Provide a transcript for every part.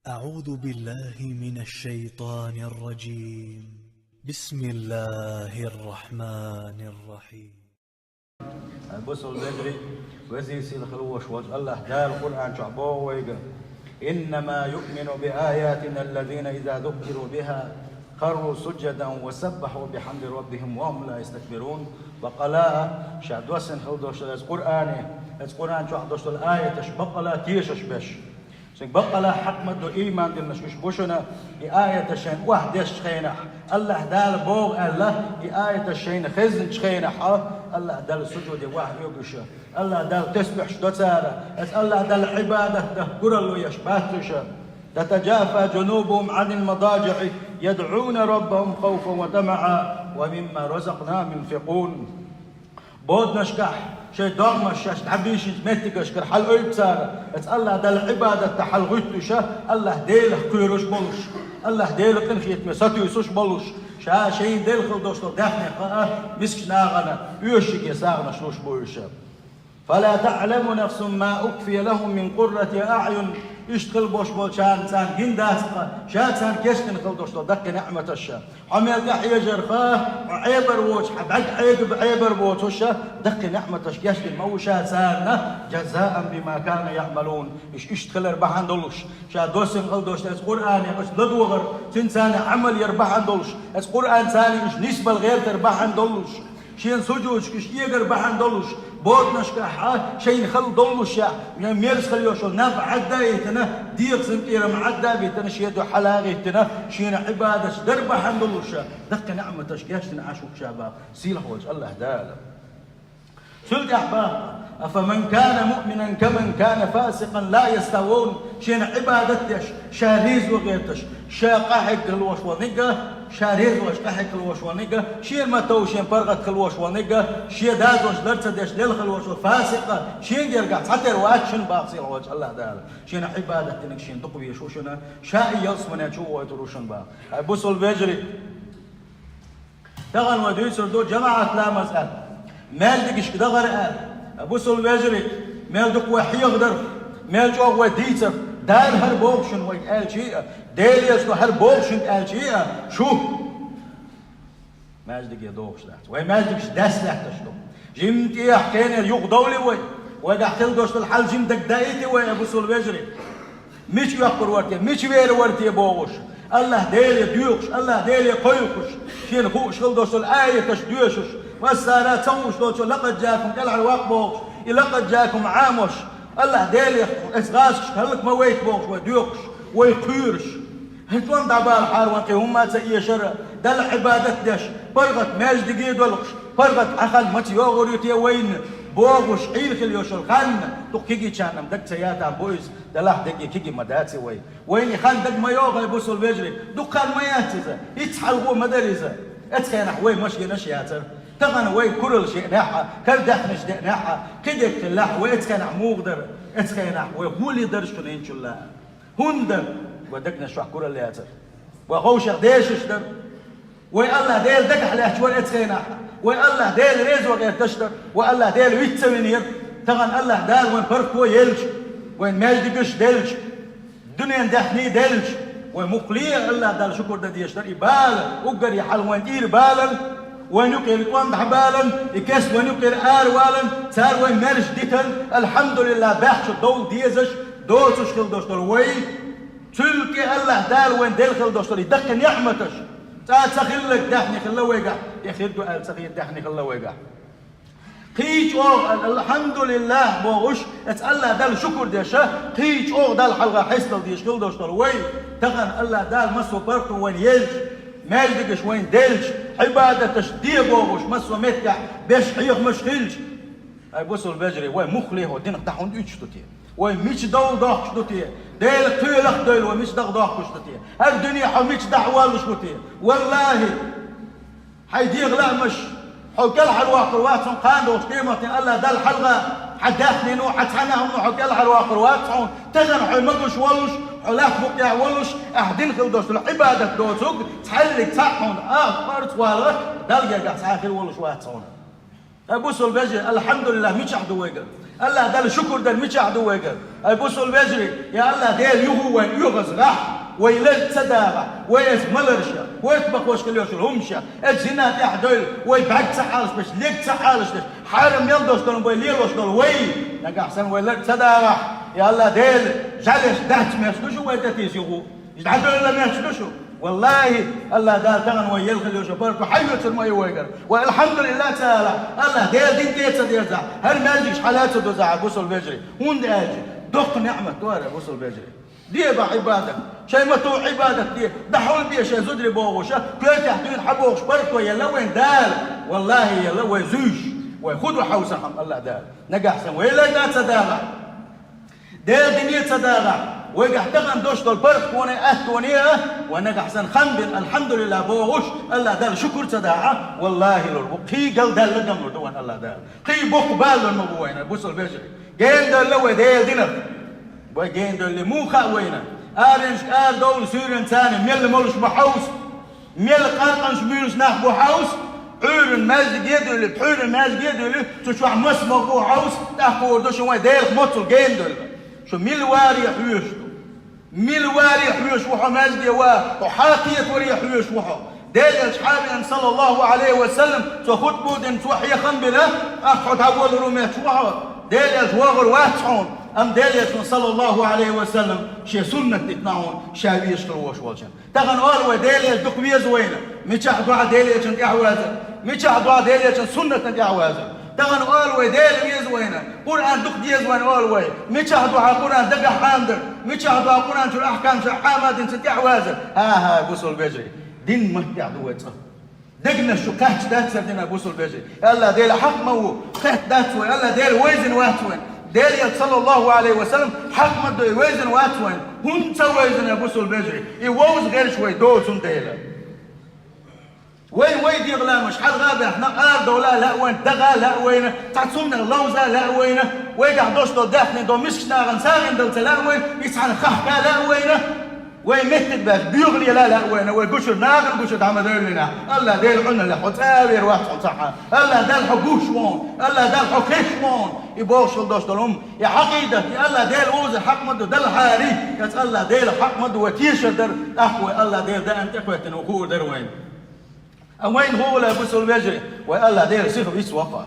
أعوذ بالله من الشيطان الرجيم. بسم الله الرحمن الرحيم. البصل بدري وزي سيل خلوش وجه الله دا القرآن شعبوه ويقى إنما يؤمن بآياتنا الذين إذا ذكروا بها خروا سجدا وسبحوا بحمد ربهم وهم لا يستكبرون. وقلاء شعدوسن خلدوش القرآن شعدوش الآية تشبقلا تيشش بش بقلا حق مدو إيمان دلنا شوش بوشنا آية الشين واحد شخينح الله دال بوغ الله آية الشين خزن شخينح الله دال سجود واحد يوغشا الله دال تسبح شدوتارا الله دال عبادة ده قرلو يشبهتشا تتجافى جنوبهم عن المضاجع يدعون ربهم خوفا وطمعا ومما رزقناهم ينفقون. بود نشكح شيء دغمة شاش تعبيش متكش كر حل أيبسارة الله دل عبادة تحل غيتوشة الله ديل كيروش بولش الله ديل قنخيت مساتو يسوش بولش شا شيء ديل خلدوش دفني مسكش ناغنا يوشك يساغنا شلوش بولشة. فلا تعلم نفس ما أكفي لهم من قرة أعين يشتغل بوش بول شان سان جنداسقة شان سان كيشكن خلدوش دق نعمة الشا عمل تحية جرخاه عيبر ووش حبعد عيبر بوتوشا دق نعمة الشا موشا سان جزاء بما كانوا يعملون. يشتغل يربحان دولش شا دوسن خلدوش اس قرآن يقش لدوغر سنسان عمل يربحان دولش اس قرآن ثاني مش نسبة الغير تربحان دولش شين سجوش كش يقر بحان دولش بوتنش كحا شين خل دولش يعني ميرس خليوش ناب عدايتنا ديق سنتير معدا بيتنا شيدو حلاغيتنا شين عبادش درب بحان دولش دق نعمة تشكيشتنا عاشوك شابا سيله وجه الله دالا سلق أحباب أفمن كان مؤمنا كمن كان فاسقا لا يستوون. شين عبادتش شاريز وغيرتش شاقحك الوشوانيقة شاريز وشقحك الوشوانيقة شين ما تو شين برغت الوشوانيقة شين داز وش درت ديش دلخ الوشو فاسقة شين يرجع حتى رواتشن باصيل وجه الله دالا شين عبادتك شين تقوي شوشنا شائي يصمنا شو ويتروشن با بوصل بيجري تغن وديسر دو جماعة لا مسألة مال دقش كده غرقان بوصل بيجري مال دق وحي يغدر مال جو وديتر دار هر بوكشن وقال شيء ديليس هر بوكشن قال شيء شو ماجدك يا دوكش تحت وي ماجدكش داس تحت شو جيمتي حكينا يوق دولي وي ودحتل دوش الحل جيم دك دايتي وي بوصل بيجري مش يقر ورتي مش وير ورتي بوغش الله ديلي ديوكش الله ديلي قيوكش شين خوش خل دوش الآية تشديوشش والسارة تسوش دوشو لقد جاكم كل على الوقت بوغش لقد جاكم عاموش الله ديلي اسغاسش هلك ما ويت بوغش وديوكش ويقيرش هتوان دعبال حال وانقي هم ما تسئي شرع دل عبادت دش برغت ماج دقيد ولقش برغت أخل متي يوغر يتي وين بوغش عيل خل يوشل خان تو كيجي شانم دك سياتا بويز دلاح دقي كيجي مداتي وين خان دق ما يوغر يبوسل بيجري دقان ما ياتيزا يتحل هو مداريزا اتخي نحوي مشي نشياتر تغن وي كل شيء ناحا كردحنش ناحا كدك الله واتكن عموغدر اتكن وي هو اللي درشتن ان شاء الله هندر ودكنا شو كل اللي ياتر وغوش ديشش در وي الله ديل دك على شوال اتكن وي الله ديل ريز وغير تشتر والله ديل ويتسوينير تغن الله دال وين فرق يلج وين ماجدكش دلج دنيا دحني دلج ومقليع الله دال شكر دي يشتري بال وقر يحل وين دير بالا وين يقير قوام بحبالا يكس وين يقير والا صار وين مالش ديتن الحمد لله بحش الدول ديزش دوسش خل دوشتر وي تلقي الله دال وين ديل خل دوشتر يدق نعمتش تعال سخلك دحني خلا ويقع يا خير قال سخير دحني خلا ويقع قيش الحمد لله بوغش الله دال شكر ديشا قيش دال حلقة حسل ديش خل دوشتر وي تغن الله دال مسو بركو وين يلج مالدقش وين دلج عبادة تشديه بوغش مسو متع بيش حيخ مش خلج اي بوصل بجري وين مخليه ودين تحون يشتوتي وين مش دول ضاق شتوتي ديل قيلخ ديل ومش ضاق شتوتي الدنيا حميش دعوال شتوتي والله حيديغ لا مش حكل حلوة قرواتهم قاندو قيمة الله دال حلقة حداثني نوح حتحناهم نوح حكل حلوة قرواتهم تغن حمقش ولش حلاك بقيا ولش أهدين خل دوش العبادة دوسوك تحلق تحون فرط والله دال يرجع ساخر ولش واتسون أبوسوا البجر الحمد لله مش عدو ويقر الله دل شكر دل مش عدو يقر أي بوصل بجري يا الله ديل يهوى يغز راح ويلد صداقة ويز ملرشة ويتبق وش كل يوش الهمشة الزنات يحدل ويبعد سحالش بش ليك سحالش حارم يلدوش دلهم بي ليلوش دل وي نقا حسن ويلد صداقة يا الله ديل جالش دهت ميسلوشو ويدتيس يغو يجعدوا إلا ميسلوشو والله الله دال تغن ويلخل يوشبرك وحيوت المي ويقر والحمد لله تعالى الله ديل دين تيتsa ديرزع هل مالجيش حالات دوزع بوصل بجري هون داجي دق نعمة دوارة بوصل بجري دي با عبادك شيء ما تو عبادك دي دحول بيه شيء زدري بوغوشا كل تحتوين حبوغش بركو يلا وين دال والله يلا وين زوج ويخدوا حوسهم الله دال نقع سن ويلا دال صداقة ديل دنيا صداقة ويقع تغن دوش دول برك وانا اهتونيه وانا احسن خنبن الحمد لله بوغوش الله دال شكر صداقة والله لو قي قل دال لدم دوان الله دال قي بوك بال المبوين بوصل بجري جين دول لو ديل دينر وجين دول اللي مو خاوينا ارنش ار دول سوريان ثاني ميل مولش بحوس ميل قرقنش ميلش ناخ بحوس عور المازق يدولي بحور المازق يدولي تشوح مسمو بحوس تحكو وردوش وين ديل موتل جين دول شو ميل واري حيوش ميل واري حيوش وحو مازق يوا وحاقية وري حيوش وحو ديل أصحابنا صلى الله عليه وسلم تخط بودن توحي خنبلة أخذ أول روميت وحو ديل أزواغر واتحون أم ديل صلى الله عليه وسلم شي سنة تتنعون شاويش قلوش والشان تغن أولوي ديل دقبية زوينة ميشا دعا ديل جن تعوازا ميشا دعا ديل جن سنة تعوازا تغن أولوي ديل يزوينة قرآن دق يزوين أولوي ميشا دعا قرآن دقا حامدر ميشا دعا قرآن شو الأحكام شو حامد تعوازا ها بوصل بجري دين مهتع دويته دقنا شو كهش داتسر دينا بوصل بجري الله ديل حق مو خيط داتسوي الله ديل ويزن واتوين ديل صلى الله عليه وسلم حق مدو يوزن واتوين هم تويزن يا بوصل بجري يووز غير شوي دوسون ديلا وين دي غلامش حال غابة احنا ارض ولا لا وين دغا لا وين تعصمنا اللوزة لا وين ويقع دوش دو داخل دو مسكنا غنساغن دلت لا وين يسعن خحكا لا وين ويمتد باش بيغلي لا وين ويقشر ناغن قشر عم ديرنا الله ديل عنا لحو تاوير واحد صحة الله ديل حو قوشوان الله ديل حو كيشوان يبوش الدوش دلهم يا حقيدة يا الله ديل اوز حق مدو دل حاري يس الله ديل حق مدو وكيشر در احوي الله ديل دا انت اخوة وقور در وين وين هو لا بوصل بيجري والله ديل سيخ بيس وقع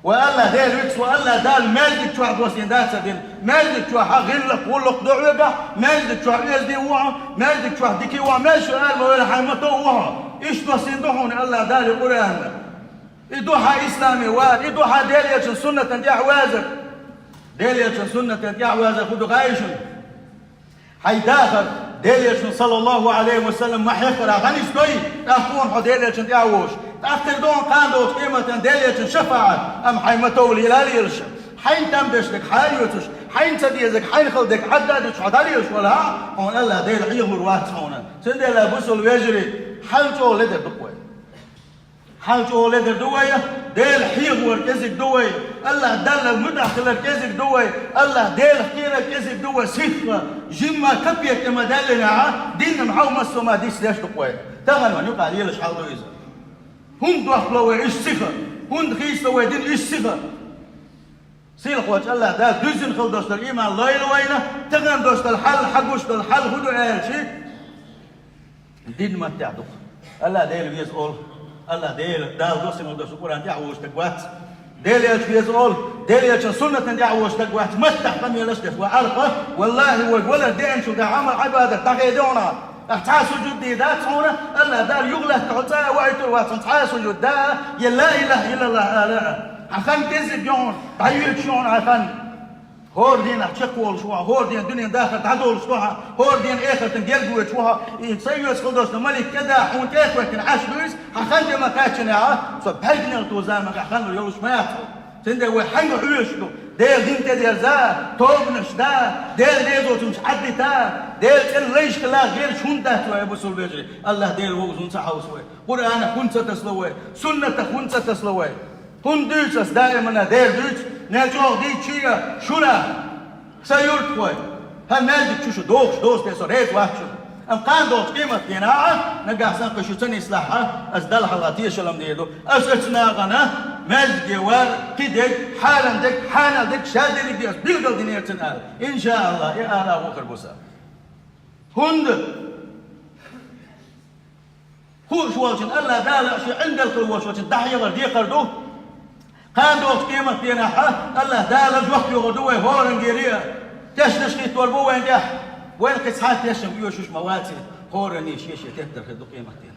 والله ديل ويكس والله دال مالك شو عدوسين داتسا دين مالك شو حغلق ولق دعوة مالك شو يزدي وعا مالك شو ديكي وعا ماشي قال ولا حيمتو وعا ايش دوسين دحون الله دال القرآن يدوحا اسلامي واد يدوحا ديل يجن سنة تنديع وازر ديل يجن سنة تنديع وازر خدو غايشن حي داخل ديل يجن صلى الله عليه وسلم ما حيقرا غني سكوي تاخون حو ديل يجن دعووش تأخذ دون قاندوش قيمة ديلية شفاعة أم حيمتو الهلال يرش حين تمدشلك حيوتش حين تديزك حين خلدك عدادش عداليش ولا هون الله ديل حيغور واتسونا سندل بوصل ويجري حلجو لدر دقوي حلجو لدر دوي ديل حيغور كزك دوي الله دل مدخل كزك دوي الله ديل خير كزك دوي سيفة جمع كبيك إما دلنا دين محاو مسو ما ديس ليش دقوي تغنوا نقال يلش حالدو إذا هم دوحلوا إيش صفة هم خيسوا دين إيش صفة سيل خوات الله دا دوزن خل دوست الإيمان الله يلوينا تغن دوست الحل حقوش دو الحل هدو شيء دين ما تعدق الله ديل يزول الله ديل دال دوست ما دوست القرآن تعوش تقوات ديل يزول ديل يجن سنة تعوش تقوات متح قم يلشتف وعرقه والله ولا دين شو دا عمل عبادة تغيدونا احتاج سجود دي ذات هنا الله دار يغلى تعطى وعيتر واتنتحاج سجود دا يا لا اله الا الله لا عخان كذب يون بعيد شلون عخان هور دين احتقول شوها هور دين الدنيا داخل تعدول شوها هور دين اخر تنقلقوا شوها يتسيوس خلص الملك كذا حون كيف وكن عاش بيس عخان دي ما كاتشنا سبحلنا التوزان ما عخان يوش ما يحصل تندى وحنو عيشكم ديل دين تدير زا توبنش دا ديل ديزو تمش عدي تا ديل تل ليش كلا غير شون دا تو ابو سول بيجري الله ديل وغزون صحاوس وي قرآن كنت تسلوي سنة كنت تسلوي كن دوتس دائما ديل دوت نجو دي تشيا شونا سيورت وي هل نالدك تشوشو دوش بيسور هيت واحشو ام قان دوش قيمة ديناعة نقع سنقشو تاني إصلاحها أزدال حلاتية شلم ديدو أسأتنا غنا مزجي وار قدك حالندك حانلدك شادرك ديس بيلقل دينيرتن إن شاء الله يا آلا وخر بوسا هند هو شوالشن الله دالا شي عند القوة شوالشن تحية غردي قردو قاندوك قيمة دينا الله دالا جوحت يغدوه هورن جيريا تشتشكي توربو وين ديح وين قصحات تشم يوشوش مواتي هورن يشيش يتهدر خدو قيمة دينا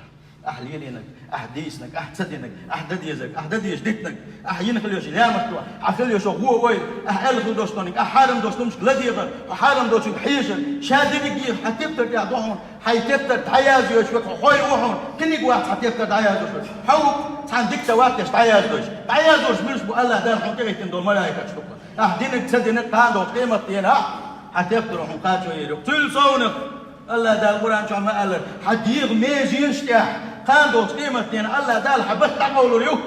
أحليلينك أحديسنك أحسدينك أحدديزك أحدديش ديتنك أحيينك اليوش لامرتوا أحفل يوش هو وين أحلخ دوستونك أحارم دوستومش لديغر أحارم دوستومش حيشن شادنك جير حتبتر يعضوهم حيتبتر تعياز يوشوك حوي روحهم كنك واحد حتبتر تعياز يوشوك حوك تحندك سواتش تعياز يوش تعياز يوش مش بو الله دار حنطيغي تندول ملايكة شكرا أحدينك تسدينك قاندو قيمة دينا حتبتر حنقاتشو يروك تل صونك الله دار القرآن شو عم قال حديغ ميزي ينشتح قاندو قيمة دينا الله دار حبت تقولوا اليوم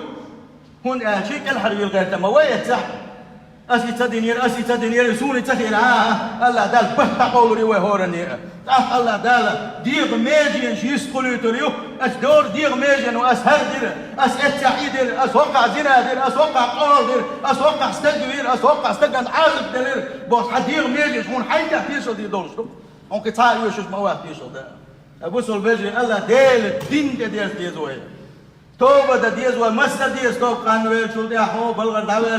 هون شيء كل حرب الغير تما وين صح أسي تدينير سوني تخيل الله دال بحت قولوا لي وهورني الله دال ديغ ميجين شيس قليتو ليو أس دور ديغ ميجين وأس هردير أس اتعيدير أس وقع زنادير أس وقع قولدير أس وقع استجوير أس وقع استجن عازب دلير بوس حديغ ميجين شون حيتا فيشو دي دولشتو هونك تعالوا يشوش مواد فيشو ده أبوسو البجري الله ديل الدين ديال ديزوي توبة تديس ومس تديس توب كان ويشول دي أحو بلغر دعوة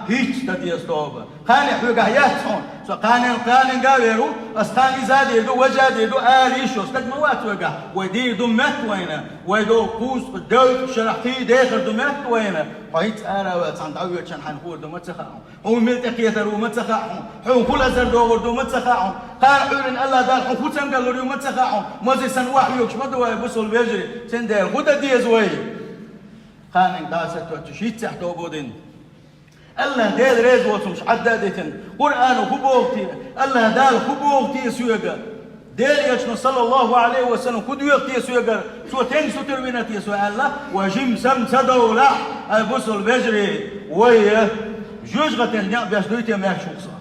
هيش تديس توبة كان يحوي قاياتهم سو كان قاويرو أستاني زادي دو وجادي دو آليشو استك موات وقع ودي دو مات وينا ودو قوس دو شرحتي داخل دو مات وينا وهيت أنا واتسان دعوة شان حنقول دو متسخاهم هو ملتقية رو متسخاهم حو كل أزر دو متسخاهم قال حورن الله دال حو كتن قالوا رو متسخاهم موزي سنواح يوكش مدوا يبصوا البيجري سندير غدا ديز وي قانن داست وتشيت تحت وبودين الله دال ريز وتمش عدادتن قرآن خبوغتي الله دال خبوغتي سويقا دال يشن صلى الله عليه وسلم كدو يغتي سويقا سو تنگ ستروينتي سو الله وجم سم سدولا البصل بجري ويه جوج غتن نيق باش دويتي ما شخصا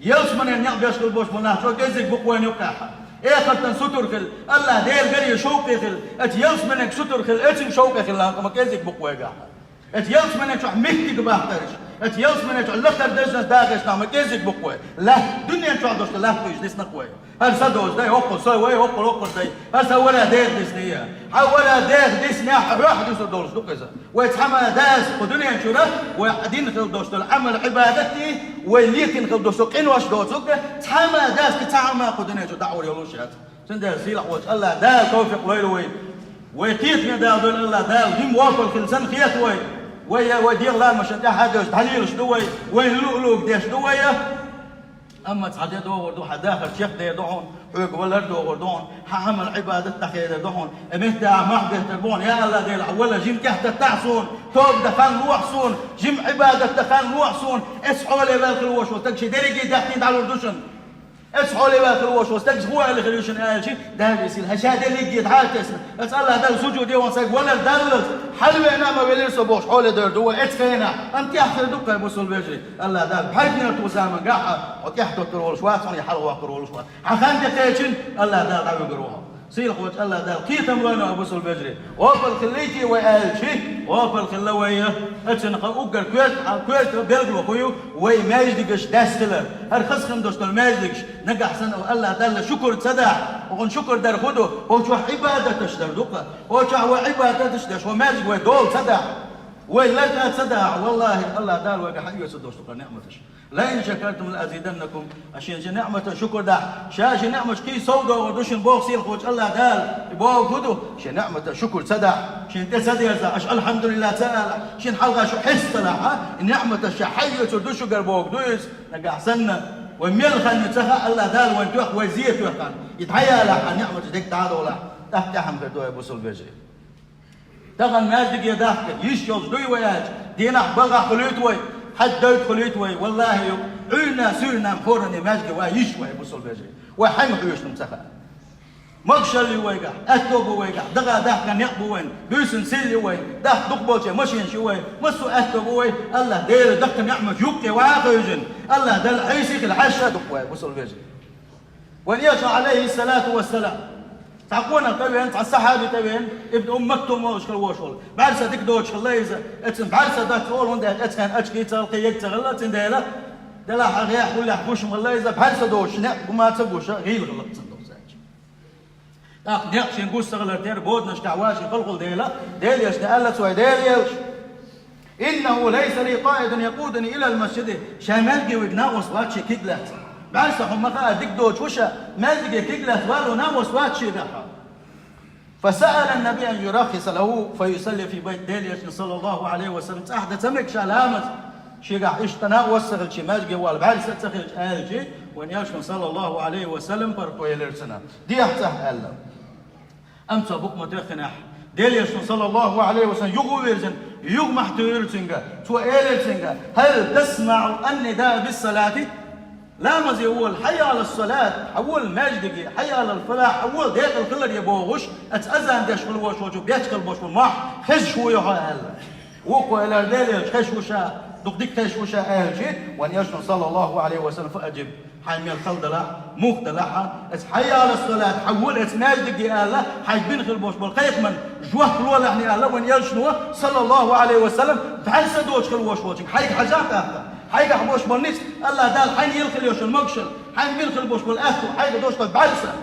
يلس من نيق باش البوش مناه شو كزك بقوان يقاحا ايه خلطن ستر خل الله دير غري شوقي خل ات يلس منك ستر خل اتن شوقي خل ما كزك بقوا يقاحا ات يلس منك شو مهتك باحترش ات يلس منك شو لختر دجنس داغش ما كزك بقوا لا دنيا شو عدوش لا فيش ديس نقوي هل صدوز داي هوقل سوي هوقل داي هل ولا دير ديسنيا ولا دير ديسنيا واحد يسدوش دقزا ويتحمى داس ودنيا شو ده وقاعدين خل دوش العمل عبادتي وليتن خل دوش قين واش دوش تحمى داس كتعمى قدنيا شو دعور يلوش هات سندر سيلح وجه الله دال توفيق ويلوي ويتيت يا دال الله دال دي موافق في لسان خيات وي ودير لا مش حاجه تحليل شدوي وين لؤلؤ ديش دوي اما تصحدي دور دو حداخل شيخ دي دون حق ولا دور دون حعمل عباده تخيل دون امتى محبه تبون يا الله دي ولا جيم تحت تعصون توب دخان روحصون جيم عباده دخان روحصون اصحوا لي بالك الوش وتكشي درجه دحين على الردوشن اصحوا لي بالك الوش واستكش هو اللي خليوشن قال شيء ده يصير هشاده اللي جيت حالتس اسال الله ده سجود وانسك ولا دلت حلوه نعمه بليس بوش حول دور دو اتفينا انت احسن دق يا بوسول بيجري الله ده بحجنا توسام قاحه وتحت ترول شوات صني حلوه قرول شوات حخان دقيقين الله ده دعوا يقروها سيل خوت الله ده قيتم وانا ابو سول بيجري وفل خليتي وقال شيء وفل خلويه اتن اوقر كويت بلغلو خويو وي ماجدكش داستله هر خسخم دوست الماجدكش نجح حسن الله ده شكر تصدع وغن شكر در خدو هو شو عباده تشدر دقه هو شو عباده تشدر هو ماجد ودول صدع ولا تصدع والله الله دال وقع حي يسدوش نعمتش لئن شكرتم لازيدنكم اشين نعمه شكر ده شاش نعمه كي سودا ودوشن بوك سيل خوش الله دال بوك هدو شي نعمه شكر صدع شين تسدع اش الحمد لله تعالى شين حلقه شو حس طلع نعمه شحيه تدوش قربوك دويس نقع سنه وملخن يتخا الله دال وين توخ وزيت يخن يتحيا له نعمه ديك تعالى ولا تحتهم كدو ابو سول بيجي تغن ماجدك يا داخل يشوز دوي وياج دينا بغا خليت وي حد دوت خليت وي والله يو عنا سيرنا مخورني ماجدك ويش وي بوصل بيجري وحيم حيوش نمسخا مقشل ويقع اتوب ويقع دغا داخل نقبو وين دوسن سيلي وين داخل دقبوتي مشين شوي مسو اتوب وي الله دير دق نعمه يبكي واخرجن الله دل عيسك الحشه دق وي بوصل بيجري وان يشاء عليه الصلاه والسلام تعقونا تبين الصحابي تبين ابن مكتوم وشكل وشول بعرسة تكدوش الله إذا اتن بعرسة ده تقول وندي اتن أشكي تلقي يكتغلا تنديلا دلا حقيقة ولا حوش الله إذا بعرسة دوش نق وما تبوش غير غلط صندوق زاج تاق نقش نقول سغلر تير بود نشتع واشي خلقل ديلا ديل يشنا ألا سوى ديل يوش إنه ليس لي قائد يقودني إلى المسجد شامل جوج ناقص واتشي كيكلات بعرسة هم قاعد ديك دوش وشا مالك كيكلات والو ناقص واتشي ذا فسأل النبي أن يرخص له فيصلي في بيت ديليش صلى الله عليه وسلم أحدث سمك شالامز شيقع إشتنا وصغل شي ماجي والبعرسة تخرج آلجي وأن يشكن صلى الله عليه وسلم برقو يلرسنا دي أحتاح ألا أمسا بقمة تخنح ديليش صلى الله عليه وسلم يغويرزن يغمح تيرتنغا تو إيلرتنغا هل تسمع النداء بالصلاة؟ لا مزي أول حي على الصلاة أول ماجدقي حي على الفلاح أول ديق الخلر يبوغش أتأذن ديش خلوش وجو بيتك البوش والماح خش شوية هلا وقو إلى ديليش خش وشا دقديك خش وشا آلجي وأن يشن صلى الله عليه وسلم فأجب حامي الخلد لا موخ دلحة حي على الصلاة حول ماجدقي آلا حي بين خلبوش بالقيق من جوه خلوة لحني آلا وأن يشنو صلى الله عليه وسلم تعال دوش خلوش وجو حي حاجات آخر حاجة حبوش بالنس الله دال حين يلخل يوش المقشل حين يلخل بوش بالأهتو حاجة دوش بعرسة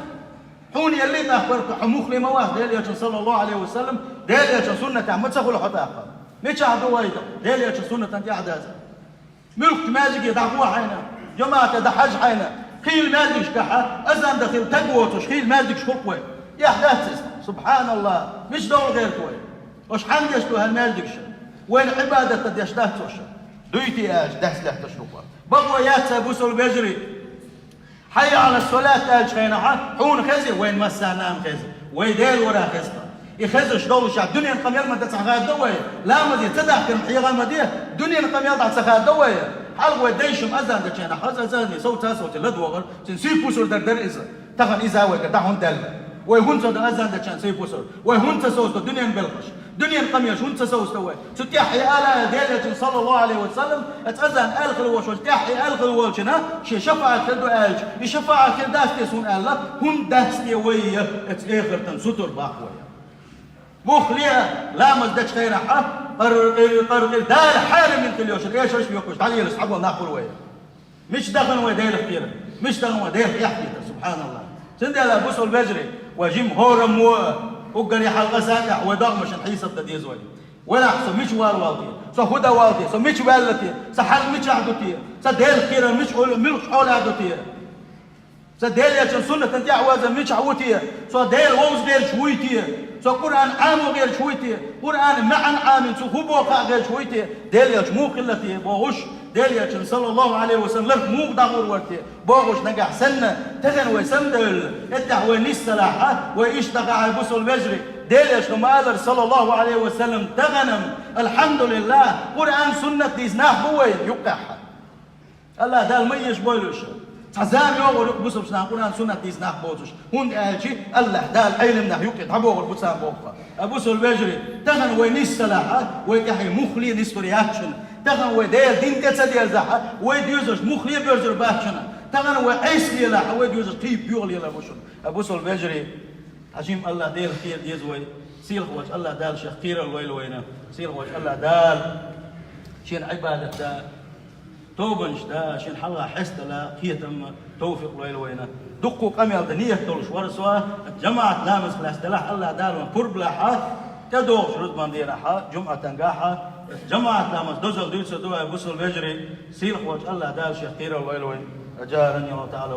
حوني اللي تأخبرك حموخ لي مواه ديل يوش صلى الله عليه وسلم ديل يوش سنة عمد سخل حتى أخبر ميش عدو وايدا ديل يوش سنة أنت أحداثا ملك مازق يدعقوا حينا جماعة دحاج حينا خيل مازق شكحة أزان دخل تقوتش خيل مازق شكوي يا أحداث سبحان الله مش دور غير توي وش حان يشتو هالمازق وين عبادة تد يشتهت وشا دويتي اج دهس له تشربه بقوا يا بوسل بجري حي على الصلاة اج خينها حون خزي وين مسانام خزي ويدير ورا خزطه يخزش دول شع الدنيا القمير ما تسخاد دويه لا مدي تدح كم حيغا مديه الدنيا القمير تاع سخاد دويه حلق وديشم اذان دشينا حز اذاني صوت لدوغر تنسي بوسل در اذا تخن اذا وكدحون دل ويهون صد أذان دشان سيبوسر ويهون تسوست الدنيا بلقش دنيا القميش هون تسوست وين ستيحي آلا ديلة صلى الله عليه وسلم أتأذن ألخ الوش وتيحي ألخ الوشنا شي شفاعة كدو ألج يشفاعة كداس تسون ألا هون داس ويا أتآخر تنسطر باقوية مخلية لا مزدش خير حق قرر دار حالي من كل يوش إيش بيقوش تعالي يلسحبوا ناقل ويا مش دخل ويديل خير مش دخل ويديل يحكي سبحان الله سندي على بوسو البجري وجيم هورم وقري حلقة ساقع ودغمش الحيصة تدي زوي ولا حسن مش والتي سهودا والتي سمش والتي سحل مش عدوتي سديل خير مش حول عدوتي سديل يا سنة تنتي عوازة مش عوتي سديل ووز غير شويتي سو قرآن عام غير شويتي قرآن معن عام سو خبوقا غير شويتي ديل يا مو قلتي بوغش ديل يا صلى الله عليه وسلم مو دغور ورتي بوغش نجح سنة تغن وسمدل اتح ونيس سلاحة ويشتغى على بوسو البجري ديل يا ما صلى الله عليه وسلم تغنم الحمد لله قرآن سنة ديزناه بوين يقحها الله دال ميش بويلوش تزام يوغر يقبسوا بسنا قرآن سنة ديزناه بوزوش هون آلشي الله دال علمنا يقيد حبوغر بسان بوغفا أبوسو البجري تغن ونيس سلاحة ويكحي مخلي نستورياتشن تغن وديل دين كتسديل زحة ويديوزش مخلي بيرزر باهشنا تغن وعيس ليلا ويديوزش قيب بيول يلا مشون أبوسو البجري حجيم الله ديل خير ديزوي سيل خوش الله دال شيخ خير الويل وينا سيل خوش الله دال شين عبادة دا توبنش دا شين حلا حس لا خيتم توفيق الويل وينا دقوا قمي الدنيا تولش ورسوا جماعة لامس خلاص دلح الله دال من قرب لها كدوغ شرط من دينها جمعة تنقاحة جماعة لامس دوزل دوسة دوا بوصل بجري سيل خوش الله دال شيخ خير الويل وين أجارني الله تعالى